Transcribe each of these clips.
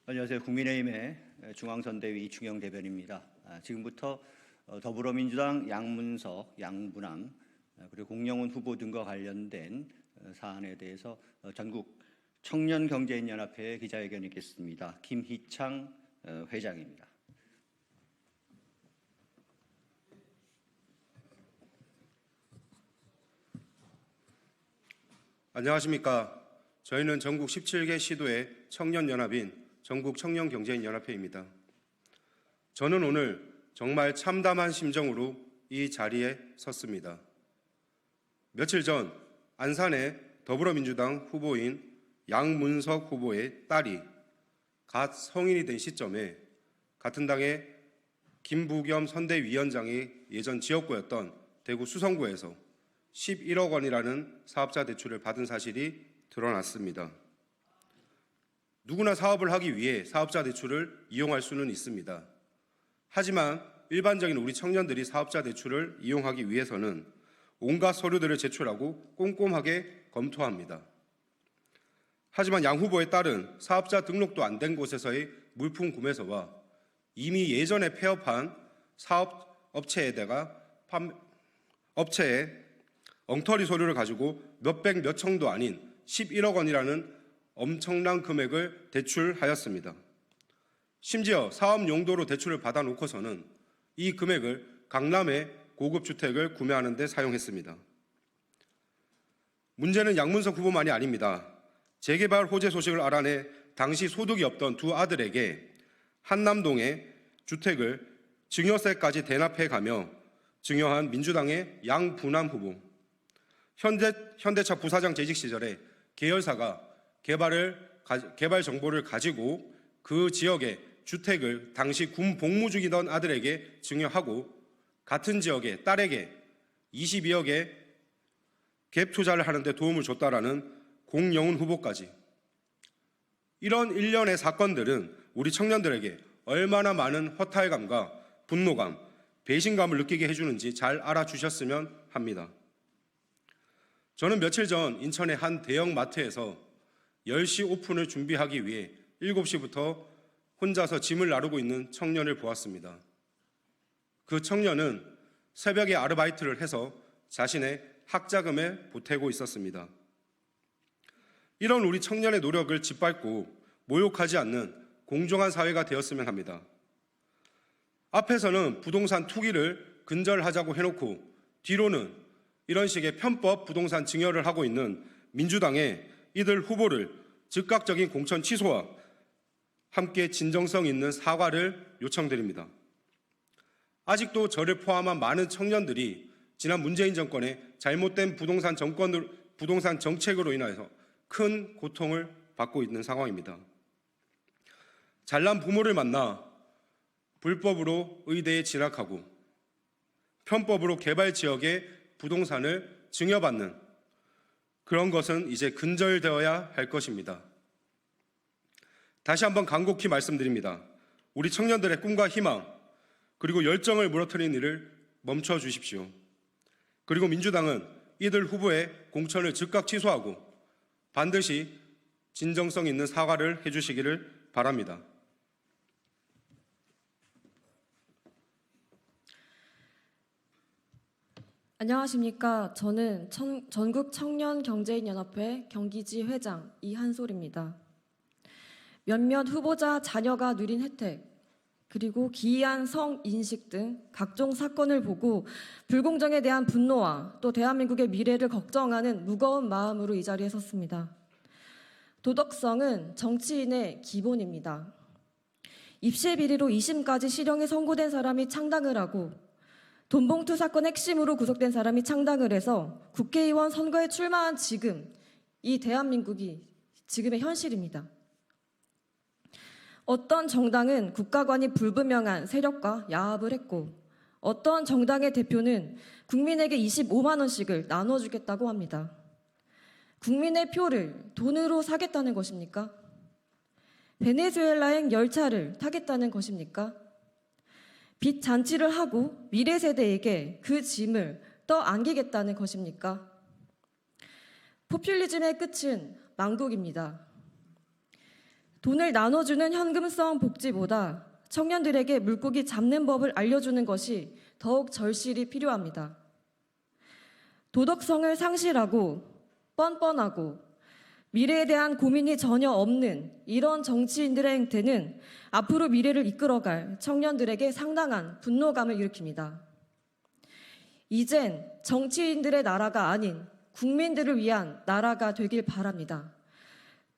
안녕하세요. 국민의힘의 중앙선대위 이충영 대변인입니다. 지금부터 더불어민주당 양문석, 양분남 그리고 공영훈 후보 등과 관련된 사안에 대해서 전국 청년경제인연합회 기자회견이 있겠습니다. 김희창 회장입니다. 안녕하십니까. 저희는 전국 17개 시도의 청년연합인 전국청년경제인연합회입니다. 저는 오늘 정말 참담한 심정으로 이 자리에 섰습니다. 며칠 전 안산의 더불어민주당 후보인 양문석 후보의 딸이 갓 성인이 된 시점에 같은 당의 김부겸 선대위원장이 예전 지역구였던 대구 수성구에서 11억 원이라는 사업자 대출을 받은 사실이 드러났습니다. 누구나 사업을 하기 위해 사업자 대출을 이용할 수는 있습니다. 하지만 일반적인 우리 청년들이 사업자 대출을 이용하기 위해서는 온갖 서류들을 제출하고 꼼꼼하게 검토합니다. 하지만 양 후보의 딸은 사업자 등록도 안 된 곳에서의 물품 구매서와 이미 예전에 폐업한 사업업체에다가 업체에 엉터리 서류를 가지고 몇백 몇천도 아닌 11억 원이라는 엄청난 금액을 대출하였습니다. 심지어 사업 용도로 대출을 받아놓고서는 이 금액을 강남의 고급 주택을 구매하는 데 사용했습니다. 문제는 양문석 후보만이 아닙니다. 재개발 호재 소식을 알아내 당시 소득이 없던 두 아들에게 한남동의 주택을 증여세까지 대납해 가며 증여한 민주당의 양분남 후보. 현대차 부사장 재직 시절에 계열사가 개발 정보를 가지고 그 지역의 주택을 당시 군 복무 중이던 아들에게 증여하고 같은 지역의 딸에게 22억의 갭 투자를 하는데 도움을 줬다라는 공영훈 후보까지. 이런 일련의 사건들은 우리 청년들에게 얼마나 많은 허탈감과 분노감, 배신감을 느끼게 해주는지 잘 알아주셨으면 합니다. 저는 며칠 전 인천의 한 대형 마트에서 10시 오픈을 준비하기 위해 7시부터 혼자서 짐을 나르고 있는 청년을 보았습니다. 그 청년은 새벽에 아르바이트를 해서 자신의 학자금에 보태고 있었습니다. 이런 우리 청년의 노력을 짓밟고 모욕하지 않는 공정한 사회가 되었으면 합니다. 앞에서는 부동산 투기를 근절하자고 해놓고 뒤로는 이런 식의 편법 부동산 증여를 하고 있는 민주당의 이들 후보를 즉각적인 공천 취소와 함께 진정성 있는 사과를 요청드립니다. 아직도 저를 포함한 많은 청년들이 지난 문재인 정권의 잘못된 부동산 정책으로 인해서 큰 고통을 받고 있는 상황입니다. 잘난 부모를 만나 불법으로 의대에 진학하고 편법으로 개발 지역의 부동산을 증여받는 그런 것은 이제 근절되어야 할 것입니다. 다시 한번 간곡히 말씀드립니다. 우리 청년들의 꿈과 희망 그리고 열정을 무너뜨리는 일을 멈춰 주십시오. 그리고 민주당은 이들 후보의 공천을 즉각 취소하고 반드시 진정성 있는 사과를 해주시기를 바랍니다. 안녕하십니까. 저는 전국청년경제인연합회 경기지 회장 이한솔입니다. 몇몇 후보자 자녀가 누린 혜택, 그리고 기이한 성인식 등 각종 사건을 보고 불공정에 대한 분노와 또 대한민국의 미래를 걱정하는 무거운 마음으로 이 자리에 섰습니다. 도덕성은 정치인의 기본입니다. 입시 비리로 2심까지 실형에 선고된 사람이 창당을 하고 돈봉투 사건 핵심으로 구속된 사람이 창당을 해서 국회의원 선거에 출마한 지금, 이 대한민국이 지금의 현실입니다. 어떤 정당은 국가관이 불분명한 세력과 야합을 했고 어떤 정당의 대표는 국민에게 25만 원씩을 나눠주겠다고 합니다. 국민의 표를 돈으로 사겠다는 것입니까? 베네수엘라행 열차를 타겠다는 것입니까? 빚 잔치를 하고 미래 세대에게 그 짐을 떠안기겠다는 것입니까? 포퓰리즘의 끝은 망국입니다. 돈을 나눠주는 현금성 복지보다 청년들에게 물고기 잡는 법을 알려주는 것이 더욱 절실히 필요합니다. 도덕성을 상실하고 뻔뻔하고 미래에 대한 고민이 전혀 없는 이런 정치인들의 행태는 앞으로 미래를 이끌어갈 청년들에게 상당한 분노감을 일으킵니다. 이젠 정치인들의 나라가 아닌 국민들을 위한 나라가 되길 바랍니다.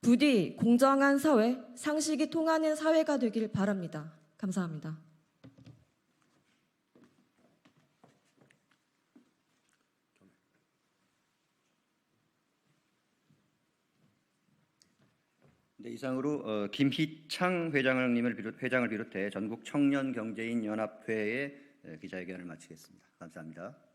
부디 공정한 사회, 상식이 통하는 사회가 되길 바랍니다. 감사합니다. 네, 이상으로 김희창 회장을 비롯해 전국 청년 경제인 연합회의 기자회견을 마치겠습니다. 감사합니다.